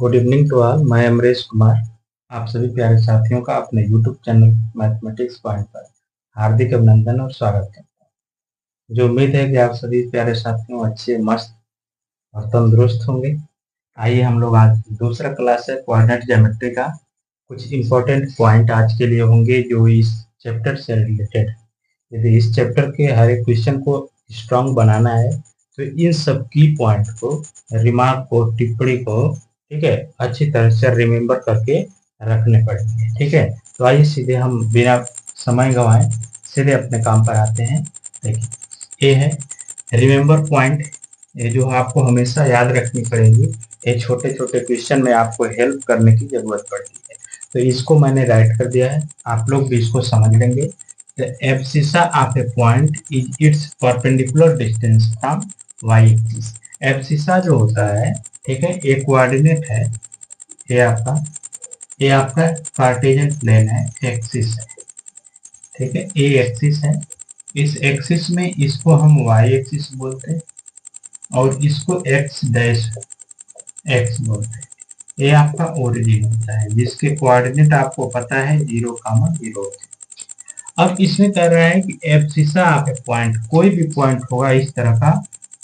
Good evening to all. मैं अमरीश कुमार आप सभी प्यारे साथियों का अपने यूट्यूब चैनल मैथमेटिक्स पॉइंट पर हार्दिक अभिनंदन और स्वागत करता हूँ। जो उम्मीद है कि आप सभी प्यारे साथियों अच्छे मस्त और तंदुरुस्त होंगे। आइए हम लोग आज दूसरा क्लास है कोऑर्डिनेट ज्योमेट्री का। कुछ इंपॉर्टेंट पॉइंट आज के लिए होंगे जो इस चैप्टर से रिलेटेड है। यदि इस चैप्टर के हर एक क्वेश्चन को स्ट्रांग बनाना है तो इन सब की पॉइंट को, रिमार्क को, टिप्पणी को, ठीक है, अच्छी तरह से रिमेम्बर करके रखने पड़ेंगे। ठीक है, तो आइए सीधे हम बिना समय गंवाए सीधे अपने काम पर आते हैं। देखिए, ये है रिमेम्बर पॉइंट। ये जो आपको हमेशा याद रखनी पड़ेगी। ये छोटे छोटे क्वेश्चन में आपको हेल्प करने की जरूरत पड़ती है, तो इसको मैंने राइट कर दिया है। आप लोग भी इसको समझ लेंगे। The abscissa of a point is its perpendicular distance from y-axis। abscissa जो होता है, ठीक है, एक कोऑर्डिनेट है। ये आपका कार्टेशियन प्लेन है, एक्सिस है। ठीक है, ये एक्सिस है। इस एक्सिस में इसको हम वाई एक्सिस बोलते हैं और इसको एक्स डैश एक्स बोलते हैं। ये आपका ओरिजिन होता है जिसके कोऑर्डिनेट आपको पता है 0,0। अब इसमें कह रहा है कि एब्सिसा ऑफ ए पॉइंट, कोई भी पॉइंट होगा इस तरह का,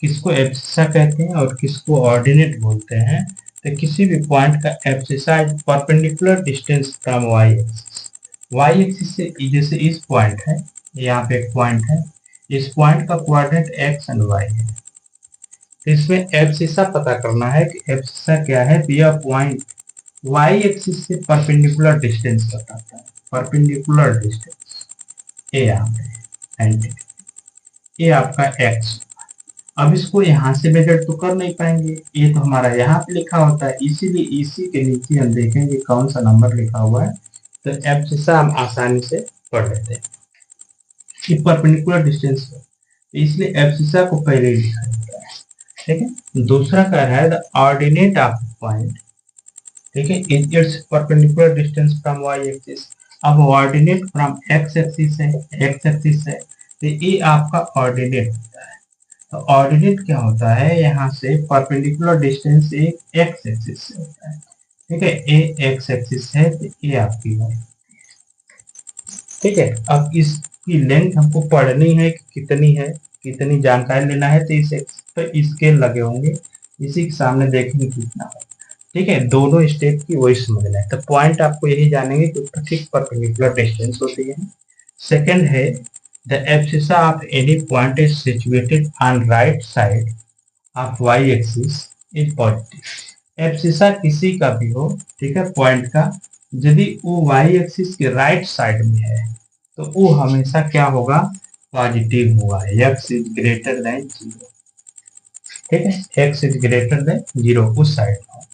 किसको एब्सिसा कहते हैं और किसको ऑर्डिनेट बोलते हैं। तो किसी भी पॉइंट का abscissa is perpendicular distance from Y axis. Y axis से, जैसे इस पॉइंट है, यहाँ पे एक पॉइंट है, इस पॉइंट का कोऑर्डिनेट एक्स एंड वाई है। तो इसमें एब्सिसा पता करना है कि एब्सिसा क्या है। तो यह पॉइंट वाई एक्सिस से परपेंडिकुलर डिस्टेंस बताता है, परपेंडिकुलर डिस्टेंस। ये यहाँ पे एंटी, ये आपका एक्स। अब इसको यहाँ से मेजर तो कर नहीं पाएंगे, ये तो हमारा यहाँ पे लिखा होता है, इसीलिए इसी के नीचे हम देखेंगे कौन सा नंबर लिखा हुआ है। तो एब्सिसा हम आसानी से पढ़ लेते हैं कि परपेंडिकुलर डिस्टेंस है, इसलिए एब्सिसा को पहले ही लिखा जाता है। ठीक है, दूसरा कह रहा है द ऑर्डिनेट ऑफ पॉइंट, ठीक है, it's perpendicular distance from Y axis. अब ऑर्डिनेट फ्रॉम एक्स एक्सिस है, एक्स एक्सिस है, तो ये आपका ऑर्डिनेट होता है। तो ऑर्डिनेट क्या होता है, यहाँ से परपेंडिकुलर डिस्टेंस एक एक्स एक्सिस से होता है। ठीक है, ए एक्स एक्सिस है तो ये आपकी है। ठीक है, अब इसकी लेंथ हमको पढ़नी है कि कितनी है, कितनी जानकारी लेना है, तो इसे तो स्केल लगे होंगे, इसी के सामने देखेंगे कितना है। ठीक है, दोनों स्टेप की वही समझना है। तो पॉइंट आपको यही जानेंगे कि ठीक परपेंडिकुलर डिस्टेंस होती है। सेकंड है the abscissa of any point is situated on right side of Y axis is positive. Abscissa किसी का भी हो, ठीक है, पॉइंट का, यदि वो वाई एक्सिस के राइट साइड में है तो वो हमेशा क्या होगा, पॉजिटिव होगा। X is greater than 0। ठीक है, एक्स इज ग्रेटर देन 0 उस साइड में होगा।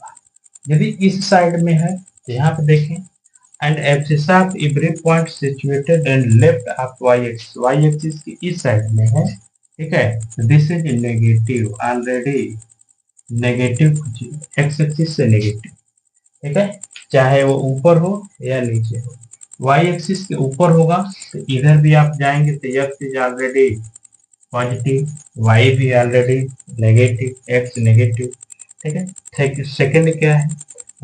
यदि इस साइड में है तो यहाँ पे देखें, and abscissa of every point situated and left of Y axis, Y axis की इस साइड में है। ठीक है, this is negative, already negative, X axis से नेगेटिव। ठीक है, चाहे वो ऊपर हो या नीचे हो। वाई एक्सिस के ऊपर होगा तो इधर भी आप जाएंगे तो X is already positive, Y भी ऑलरेडी नेगेटिव, एक्स नेगेटिव। ठीक है, सेकंड क्या है,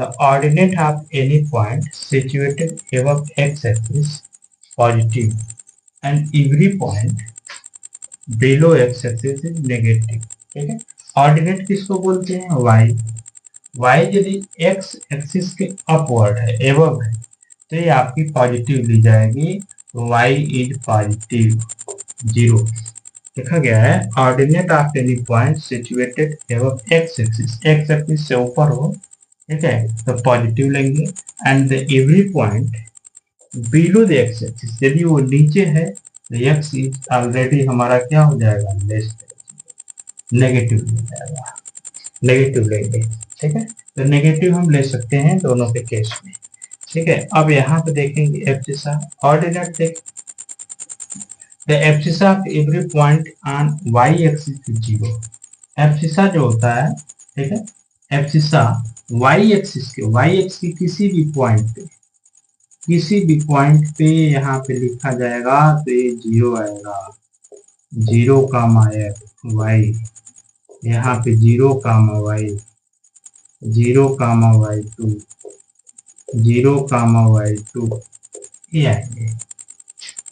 the ordinate of any point situated above X axis positive and every point below X axis is negative. ठीक है, ऑर्डिनेट किसको बोलते हैं, वाई। वाई यदि एक्स एक्सिस के अपवर्ड है, एबव है, तो ये आपकी पॉजिटिव ली जाएगी। Y is positive 0। लिखा गया है ordinate of any point situated above X axis, x axis से ऊपर हो, ठीक है, तो पॉजिटिव लेंगे। And the every point below the x axis, यदि वो नीचे है तो एक्स इज ऑलरेडी हमारा क्या हो जाएगा, लेस, नेगेटिव हो जाएगा, नेगेटिव लेंगे। ठीक है, तो नेगेटिव हम ले सकते हैं दोनों के केस में। ठीक है, अब यहाँ पे देखेंगे एब्सिसा ऑर्डिनेट देख, the abscissa of every point on Y axis is 0। Abscissa जो होता है, ठीक है, एब्सिसा वाई एक्सिस के, वाई एक्सिस की किसी भी पॉइंट पे, किसी भी पॉइंट पे यहाँ पे लिखा जाएगा तो ये 0 आएगा। 0 का माया वाई, यहाँ पे 0 का वाई, 0, y2, 0, y2 ये आएंगे।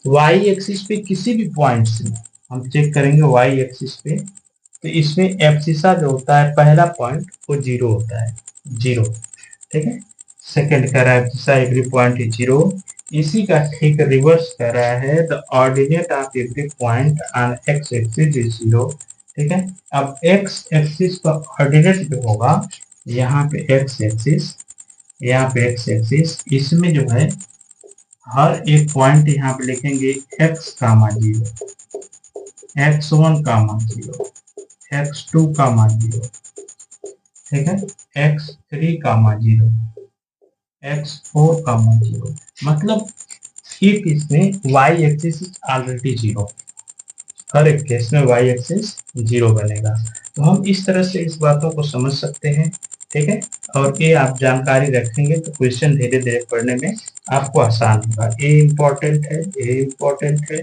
वाई एक्सिस पे किसी भी पॉइंट से हम चेक करेंगे वाई एक्सिस पे, तो इसमें एब्सिसा जो होता है पहला पॉइंट वो 0 होता है, 0। ठीक है, सेकंड कह रहा है एब्सिसा एवरी पॉइंट इज 0। इसी का ठीक रिवर्स कर रहा है the ordinate of every point on x axis is 0। ठीक है, अब एक्स एक्सिस का ऑर्डिनेट जो होगा, यहाँ पे एक्स एक्सिस, यहाँ पे एक्स एक्सिस, इसमें जो है हर एक पॉइंट यहाँ पे लिखेंगे x का मान 0, x1 का मान 0, x2 का मान 0, ठीक है, x3 का मान 0, x4 का मान 0। मतलब इफ इसमें y एक्सिस ऑलरेडी 0, हर एक केस में y एक्सिस 0 बनेगा। तो हम इस तरह से इस बातों को समझ सकते हैं। ठीक है, और ये आप जानकारी रखेंगे तो क्वेश्चन धीरे धीरे पढ़ने में आपको आसान होगा। ए इम्पोर्टेंट है, ए इम्पोर्टेंट है,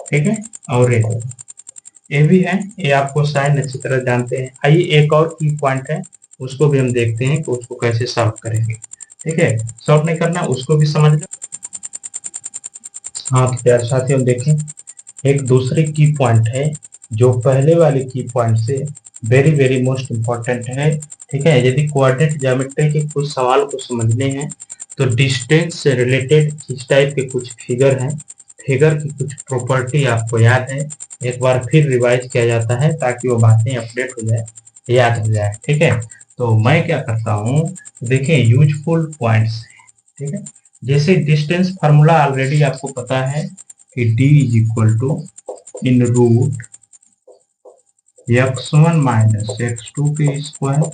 ठीक है, और ये भी है, ये आपको शायद अच्छी तरह जानते हैं। आइए एक और की पॉइंट है, उसको भी हम देखते हैं कि उसको कैसे सॉल्व करेंगे। ठीक है, सॉल्व नहीं करना, उसको भी समझ लो। हाँ तो प्यारे साथियों हम देखें, एक दूसरी की पॉइंट है जो पहले वाले की पॉइंट से वेरी वेरी मोस्ट इम्पोर्टेंट है। ठीक है, यदि कोऑर्डिनेट ज्योमेट्री के कुछ सवाल को समझने हैं तो डिस्टेंस से रिलेटेड इस टाइप के कुछ फिगर हैं, फिगर की कुछ प्रॉपर्टी आपको याद है, एक बार फिर रिवाइज किया जाता है ताकि वो बातें अपडेट हो जाए, याद हो जाए। ठीक है, तो मैं क्या करता हूँ, देखिए यूजफुल पॉइंट्स। ठीक है, जैसे डिस्टेंस फार्मूला ऑलरेडी आपको पता है कि d is equal to in root x1 minus x2 के square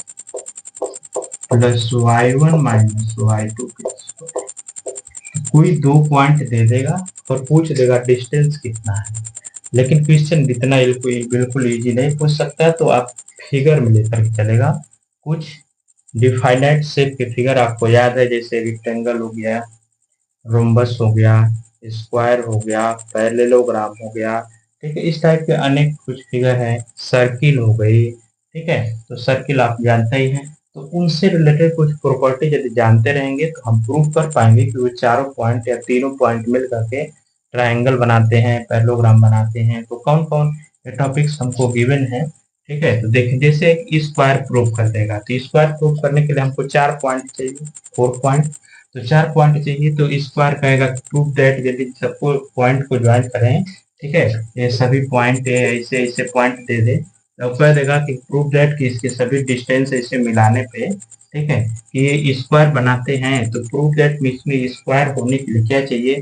plus y1 minus y2 के स्क्वायर। कोई दो पॉइंट दे देगा और पूछ देगा डिस्टेंस कितना है, लेकिन क्वेश्चन इतना बिल्कुल इजी नहीं पूछ सकता, तो आप फिगर में लेकर के चलेगा। कुछ डिफाइनाइट शेप के फिगर आपको याद है, जैसे रेक्टेंगल हो गया, रोम्बस हो गया, स्क्वायर हो गया, पैरेललोग्राम हो गया। ठीक है, इस टाइप के अनेक कुछ फिगर हैं, सर्किल हो गई। ठीक है, तो सर्किल आप जानते ही हैं, तो उनसे रिलेटेड कुछ प्रॉपर्टी यदि जानते रहेंगे तो हम प्रूव कर पाएंगे कि वो चारों पॉइंट या तीनों पॉइंट मिल करके ट्राइंगल बनाते हैं, पैरेललोग्राम बनाते हैं। तो कौन कौन ये टॉपिक्स हमको गिवन है। ठीक है, तो देखिए जैसे स्क्वायर प्रूव कर देगा, तो स्क्वायर प्रूव करने के लिए हमको 4 पॉइंट चाहिए, 4 पॉइंट। तो 4 पॉइंट चाहिए, तो स्क्वायर कहेगा प्रूव दैट, यदि सबको पॉइंट को ज्वाइन करें, ठीक है, ये सभी पॉइंट ऐसे ऐसे पॉइंट दे दे, तो कह देगा कि प्रूव दैट कि इसके सभी डिस्टेंस ऐसे मिलाने पे, ठीक है, कि ये स्क्वायर बनाते हैं। तो प्रूव दैट इसमें स्क्वायर होने के लिए क्या चाहिए,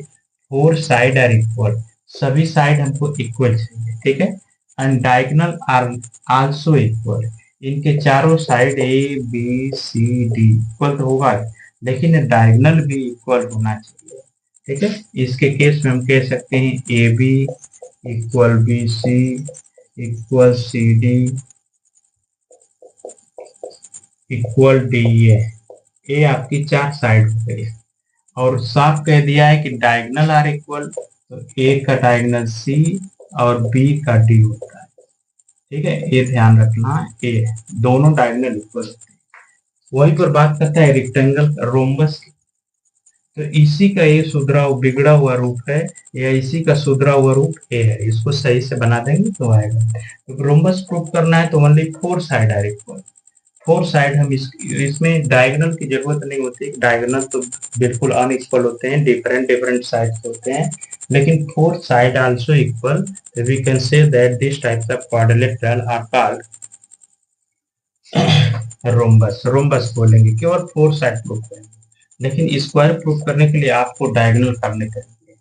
4 साइड आर इक्वल, सभी साइड हमको इक्वल चाहिए। ठीक है, and diagonal are also equal, इनके चारों side A B C D equal तो होगा, लेकिन डायगोनल भी इक्वल होना चाहिए। ठीक है, इसके केस में हम कह सकते हैं A B equal B C equal C D equal D A. ये आपकी 4 साइड हो गई, और साफ कह दिया है कि डायगोनल आर इक्वल, तो ए का डायगोनल सी और बी का डी होता है। ठीक है, ये ध्यान रखना, ए दोनों डायगोनल इक्वल। वहीं पर बात करता है रेक्टेंगल रोम्बस, तो इसी का ये सुधरा बिगड़ा हुआ रूप है, या इसी का सुधरा हुआ रूप ए है, इसको सही से बना देंगे तो आएगा। तो रोम्बस प्रूफ करना है तो only 4 side are equal, 4 side हम इसमें डायगोनल की जरूरत नहीं होती, डायगोनल तो बिल्कुल अनइक्वल होते हैं, डिफरेंट डिफरेंट साइड होते हैं, लेकिन 4 side also equal, we can say that this types of quadrilateral are called rhombus. Rhombus बोलेंगे केवल 4 साइड प्रूफ करेंगे, लेकिन स्क्वायर प्रूफ करने के लिए आपको डायगोनल करने चाहिए।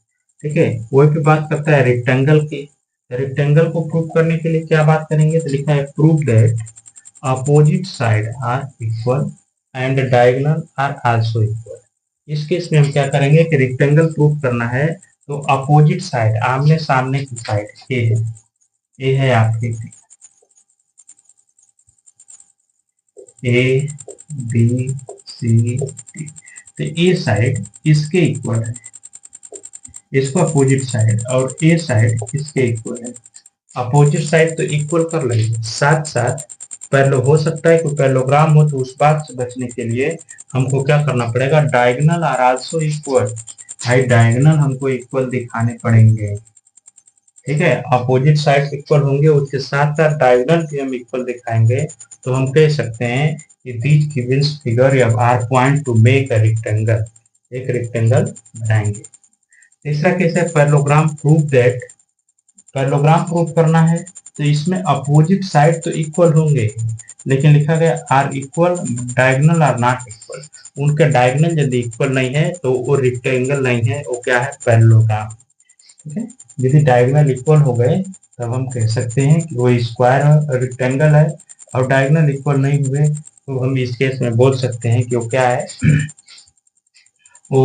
ठीक है, वही पे बात करता है रेक्टेंगल की, रेक्टेंगल को प्रूफ करने के लिए क्या बात करेंगे, तो लिखा है proof that opposite side are equal and diagonal are also equal. इस केस में हम क्या करेंगे कि रेक्टेंगल प्रूफ करना है, तो अपोजिट साइड आमने सामने की साइड ए है, ए है आपकी ए बी सी डी, तो ए साइड इसके इक्वल है, इसको अपोजिट साइड, और ए साइड इसके इक्वल है। अपोजिट साइड तो इक्वल कर लेंगे, साथ साथ पैरेलल हो सकता है कोई पैरेललोग्राम हो, तो उस बात से बचने के लिए हमको क्या करना पड़ेगा, डायगोनल आर आल्सो इक्वल, भाई डायगोनल हमको इक्वल दिखाने पड़ेंगे, ठीक है। अपोजिट साइड इक्वल होंगे, उसके साथ साथ डायगोनल भी हम इक्वल दिखाएंगे, तो हम कह सकते हैं कि these given figure are point to make a rectangle, एक रेक्टेंगल बनाएंगे। तीसरा केस है parallelogram prove that, parallelogram prove करना है तो इसमें अपोजिट साइड तो इक्वल होंगे, लेकिन लिखा गया are equal, diagonal are not equal, उनका डायगोनल यदि इक्वल नहीं है तो वो रेक्टेंगल नहीं है, वो क्या है, पैरेललोग्राम, ठीक है। यदि डायगोनल इक्वल हो गए तब हम कह सकते हैं कि वो स्क्वायर रेक्टेंगल है, और डायगोनल इक्वल नहीं हुए तो हम इस केस में बोल सकते हैं कि वो क्या है, वो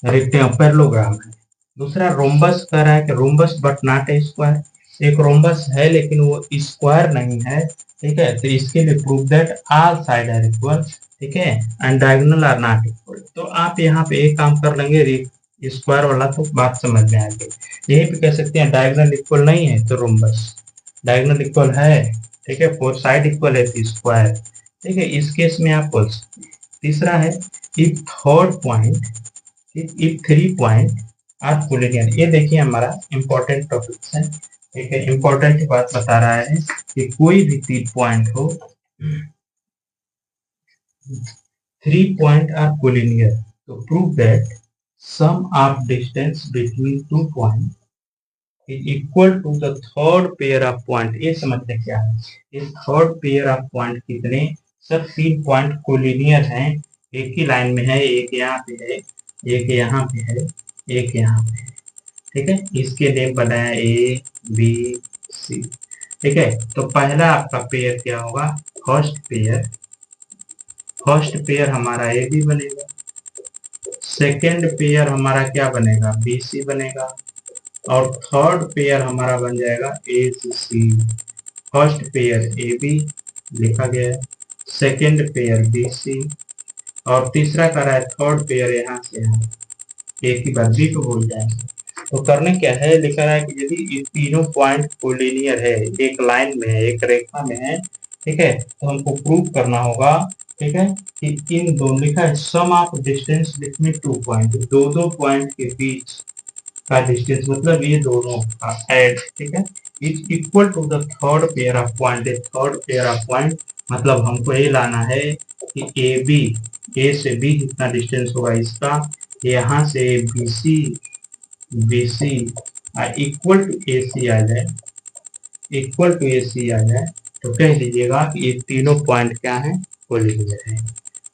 रेक्टेंगल पैरेललोग्राम है। दूसरा रोम्बस कह रहा है कि rhombus but not a square, एक रोम्बस है लेकिन वो स्क्वायर नहीं है, ठीक है। तो इसके लिए prove that all side are equal, ठीक है, and diagonal are not equal. तो आप यहाँ पे एक काम कर लेंगे, स्क्वायर वाला तो बात समझ में आ गई। यही पे कह सकते हैं डायगोनल इक्वल नहीं है तो रोम्बस, डायगोनल इक्वल है, ठीक है, फोर साइड इक्वल है तो स्क्वायर, ठीक है, इस केस में आप बोल सकते हैं। तीसरा है if third point, if three point are collinear, ये देखिए हमारा इंपॉर्टेंट टॉपिक है, ठीक है, इंपॉर्टेंट बात बता रहा है कि कोई भी 3 पॉइंट हो, 3 पॉइंट आर कोलिनियर, तो prove that sum of distance between 2 points is equal to the third pair of point। ये समझते क्या है, ये थर्ड पेयर ऑफ पॉइंट कितने, सब 3 पॉइंट कोलिनियर हैं, एक ही लाइन में है, एक यहाँ पे है, एक यहाँ पे है, एक यहाँ पे है, ठीक है। इसके लिए बनाया ए बी सी, ठीक है। तो पहला आपका पेयर क्या होगा, फर्स्ट पेयर, फर्स्ट पेयर हमारा ए बी बनेगा, सेकेंड पेयर हमारा क्या बनेगा, बी सी बनेगा, और थर्ड पेयर हमारा बन जाएगा ए सी। फर्स्ट पेयर ए बी लिखा गया है, सेकेंड पेयर बी सी, और तीसरा कर रहा है थर्ड पेयर यहाँ से यहाँ, एक ही बार बी को भूल जाएंगे। तो करने क्या है, लिखा रहा है कि यदि ये तीनों पॉइंट कोलिनियर है, एक लाइन में है, एक रेखा में है, ठीक है, तो हमको प्रूव करना होगा, ठीक है, कि इन दोनों, लिखा है सम ऑफ डिस्टेंस बिटवीन 2 पॉइंट, दो पॉइंट के बीच का डिस्टेंस, मतलब ये दोनों का एड, ठीक है, is equal to the third pair of point, third pair of point, मतलब हमको ये लाना है कि ए बी, ए से बी कितना डिस्टेंस होगा इसका, यहाँ से बी सी इक्वल टू ए सी आ जाए, इक्वल टू ए सी आ जाए, तो कह दीजिएगा कि ये तीनों पॉइंट क्या है, कोलिनियर है,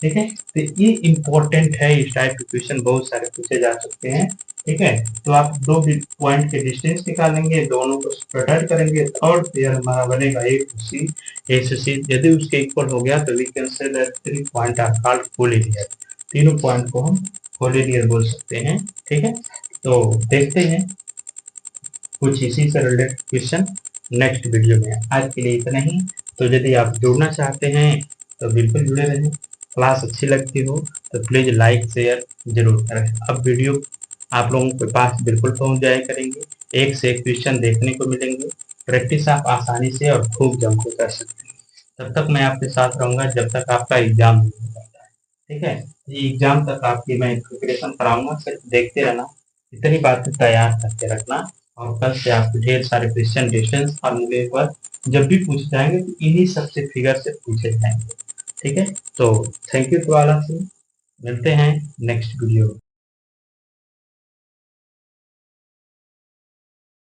ठीक है। तो ये इंपॉर्टेंट है, इस टाइप के क्वेश्चन बहुत सारे पूछे जा सकते हैं, ठीक है। तो आप दो पॉइंट के डिस्टेंस निकालेंगे, दोनों को स्प्रेड करेंगे, थर्ड पेयर हमारा बनेगा ए टू सी, ए से सी, यदि उसके इक्वल हो गया तो we can say that 3 point are called collinear, तीनों पॉइंट को हम कोलिनियर बोल सकते हैं, ठीक है। तो देखते हैं कुछ इसी से रिलेटेड क्वेश्चन नेक्स्ट वीडियो में। आज के लिए इतना ही। तो यदि आप जुड़ना चाहते हैं तो बिल्कुल जुड़े रहें, क्लास अच्छी लगती हो तो प्लीज़ लाइक शेयर जरूर करें। अब वीडियो आप लोगों के पास बिल्कुल पहुंच जाया करेंगे, एक से एक क्वेश्चन देखने को मिलेंगे, प्रैक्टिस आप आसानी से और खूब जम के कर सकते हैं। तब तक मैं आपके साथ रहूँगा जब तक आपका एग्जाम नहीं हो जाता है, ठीक है। ये एग्जाम तक आपकी मैं प्रिपरेशन कराऊंगा, सिर्फ देखते रहना, इतनी बातें तैयार करके रखना, और कल से आपको ढेर सारे क्वेश्चन डिस्टेंस फार्मूले पर जब भी पूछे जाएंगे तो इन्हीं सबसे फिगर से पूछे जाएंगे, ठीक है। तो thank you to all of you, मिलते हैं नेक्स्ट वीडियो।